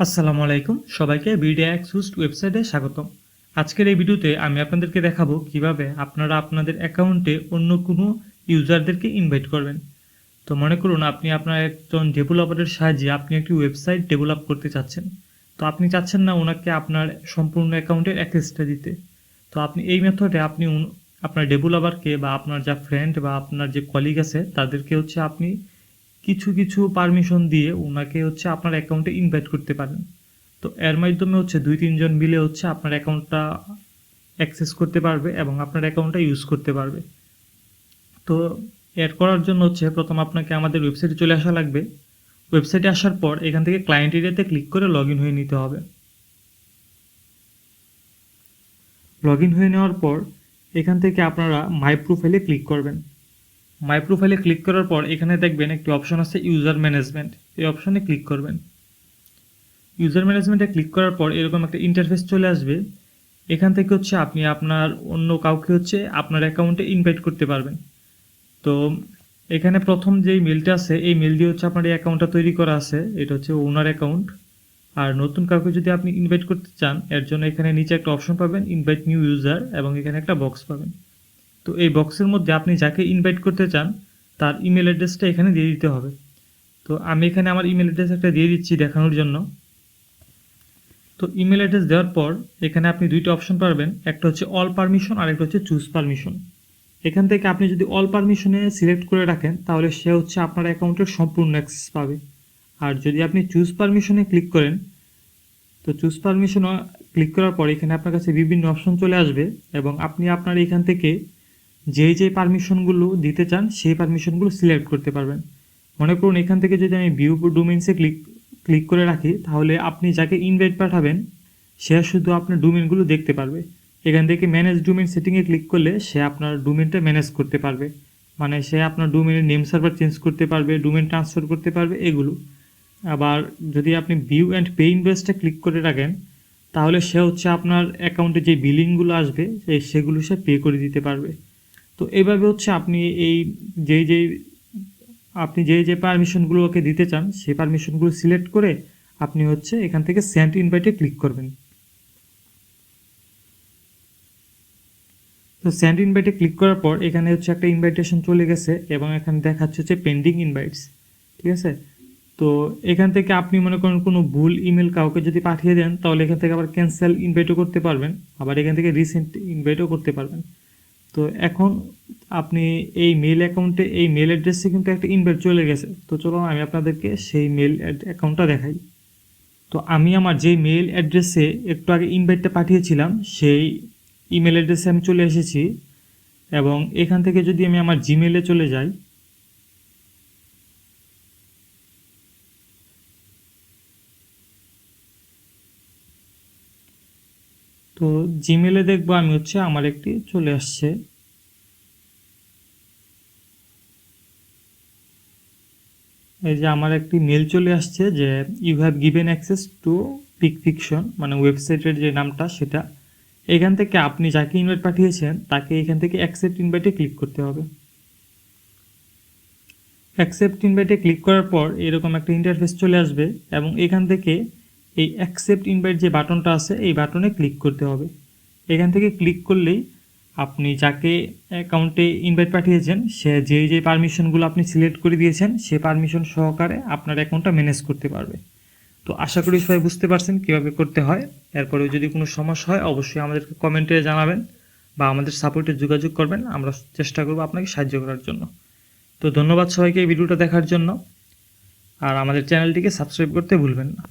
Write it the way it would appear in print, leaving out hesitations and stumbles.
আসসালামু আলাইকুম সবাইকে বিডিএক্স হোস্ট ওয়েবসাইটে স্বাগতম। আজকের এই ভিডিওতে আমি আপনাদেরকে দেখাবো কিভাবে আপনারা আপনাদের অ্যাকাউন্টে অন্য কোনো ইউজারদেরকে ইনভাইট করবেন। তো মনে করুন আপনি আপনার একজন ডেভেলপারের সাহায্যে আপনি একটি ওয়েবসাইট ডেভেলপ করতে চাচ্ছেন। তো আপনি চাচ্ছেন না ওনাকে আপনার সম্পূর্ণ অ্যাকাউন্টের অ্যাক্সেসটা দিতে। তো আপনি এই মেথডে আপনি আপনার ডেভেলপারকে বা আপনার যা ফ্রেন্ড বা আপনার যে কলিগ আছে তাদেরকে আপনি কিছু পারমিশন দিয়ে ওনাকে আপনার অ্যাকাউন্টে ইনভাইট করতে পারেন। তো এর মাধ্যমে 2-3 জন মিলে আপনার অ্যাকাউন্টটা অ্যাক্সেস করতে পারবে এবং আপনার অ্যাকাউন্টটা ইউজ করতে পারবে। তো এড করার জন্য প্রথম আপনাকে আমাদের ওয়েবসাইটে চলে আসা লাগবে। ওয়েবসাইটে আসার পর এখান থেকে ক্লায়েন্ট এরিয়াতে ক্লিক করে লগ ইন হয়ে নিতে হবে। লগ ইন হয়ে নেওয়ার পর এখান থেকে আপনারা মাই প্রোফাইলে ক্লিক করবেন। মাই প্রোফাইলে ক্লিক করার পর এখানে দেখবেন একটি অপশন আছে ইউজার ম্যানেজমেন্ট, এই অপশনে ক্লিক করবেন। ইউজার ম্যানেজমেন্টে ক্লিক করার পর এরকম একটা ইন্টারফেস চলে আসবে। এখান থেকে আপনি আপনার অন্য কাউকে আপনার অ্যাকাউন্টে ইনভাইট করতে পারবেন। তো এখানে প্রথম যেই মেলটা আছে এই মেল দিয়ে আপনার এই অ্যাকাউন্টটা তৈরি করা আছে, এটা ওনার অ্যাকাউন্ট। আর নতুন কাউকে যদি আপনি ইনভাইট করতে চান এর জন্য এখানে নিচে একটা অপশন পাবেন ইনভাইট নিউ ইউজার এবং এখানে একটা বক্স পাবেন। তো এই বক্সের মধ্যে আপনি যাকে ইনভাইট করতে চান তার ইমেল অ্যাড্রেসটা এখানে দিয়ে দিতে হবে। তো আমি এখানে আমার ইমেল অ্যাড্রেস একটা দিয়ে দিচ্ছি দেখানোর জন্য। তো ইমেল অ্যাড্রেস দেওয়ার পর এখানে আপনি দুইটা অপশন পাবেন, একটা অল পারমিশন আর একটা চুজ পারমিশন। এখান থেকে আপনি যদি অল পারমিশনে সিলেক্ট করে রাখেন তাহলে সে আপনার অ্যাকাউন্টের সম্পূর্ণ অ্যাক্সেস পাবে। আর যদি আপনি চুজ পারমিশনে ক্লিক করেন তো চুজ পারমিশন ক্লিক করার পর এখানে আপনার কাছে বিভিন্ন অপশন চলে আসবে এবং আপনি আপনার এখান থেকে যে পারমিশনগুলো দিতে চান সেই পারমিশনগুলো সিলেক্ট করতে পারবেন। মনে করুন এখান থেকে যদি আমি ভিউ ডোমেইনসে ক্লিক করে রাখি তাহলে আপনি যাকে ইনভাইট পাঠাবেন সে শুধু আপনার ডোমেইনগুলো দেখতে পারবে। এখান থেকে ম্যানেজ ডোমেইন সেটিংয়ে ক্লিক করলে সে আপনার ডোমেইনটা ম্যানেজ করতে পারবে, মানে সে আপনার ডোমেইনের নেম সার্ভার চেঞ্জ করতে পারবে, ডোমেইন ট্রান্সফার করতে পারবে এগুলো। আবার যদি আপনি ভিউ অ্যান্ড পে ইনভয়েসটা ক্লিক করে রাখেন তাহলে সে আপনার অ্যাকাউন্টে যে বিলিংগুলো আসবে সেগুলো সে পে করে দিতে পারবে। তো এইভাবে আপনি এই আপনি যে পারমিশনগুলো ওকে দিতে চান সেই পারমিশনগুলো সিলেক্ট করে আপনি এখান থেকে সেন্ড ইনভাইটে ক্লিক করবেন। তো সেন্ড ইনভাইটে ক্লিক করার পর এখানে একটা ইনভাইটেশন চলে গেছে এবং এখানে দেখাচ্ছে পেন্ডিং ইনভাইটস, ঠিক আছে। তো এখান থেকে আপনি মনে করেন কোনো ভুল ইমেল কাউকে যদি পাঠিয়ে দেন তাহলে এখান থেকে আবার ক্যান্সেল ইনভাইটও করতে পারবেন, আবার এখান থেকে রিসেন্ট ইনভাইটও করতে পারবেন। তো এখন আপনি এই মেল অ্যাকাউন্টে এই মেল অ্যাড্রেসে কিন্তু একটা ইনভাইট চলে গেছে। তো চলো আমি আপনাদেরকে সেই মেল অ্যাকাউন্টটা দেখাই। তো আমি আমার যেই মেল অ্যাড্রেসে একটু আগে ইনভাইটটা পাঠিয়েছিলাম সেই ইমেল অ্যাড্রেসে আমি চলে এসেছি এবং এখান থেকে যদি আমি আমার জিমেলে চলে যাই তো জিমেলে দেখবো আমি আমার একটি চলে আসছে। এই যে আমার একটি মেল চলে আসছে যে you have given access to pick fiction, মানে ওয়েবসাইটের যে নামটা সেটা। এখান থেকে আপনি যাকে ইনভাইট পাঠিয়েছেন তাকে এখান থেকে অ্যাকসেপ্ট ইনভাইটে ক্লিক করতে হবে। অ্যাকসেপ্ট ইনভাইটে ক্লিক করার পর এরকম একটা ইন্টারফেস চলে আসবে এবং এখান থেকে এই অ্যাকসেপ্ট ইনভাইট যে বাটনটা আছে এই বাটনে ক্লিক করতে হবে। এখান থেকে ক্লিক করলেই আপনি যাকে অ্যাকাউন্টে ইনভাইট পাঠিয়েছেন সে যে পারমিশনগুলো আপনি সিলেক্ট করে দিয়েছেন সে পারমিশন সহকারে আপনার অ্যাকাউন্টটা ম্যানেজ করতে পারবে। তো আশা করি সবাই বুঝতে পারছেন কীভাবে করতে হয়। এরপরে যদি কোনো সমস্যা হয় অবশ্যই আমাদেরকে কমেন্টে জানাবেন বা আমাদের সাপোর্টে যোগাযোগ করবেন, আমরা চেষ্টা করব আপনাকে সাহায্য করার জন্য। তো ধন্যবাদ সবাইকে এই ভিডিওটা দেখার জন্য, আর আমাদের চ্যানেলটিকে সাবস্ক্রাইব করতে ভুলবেন না।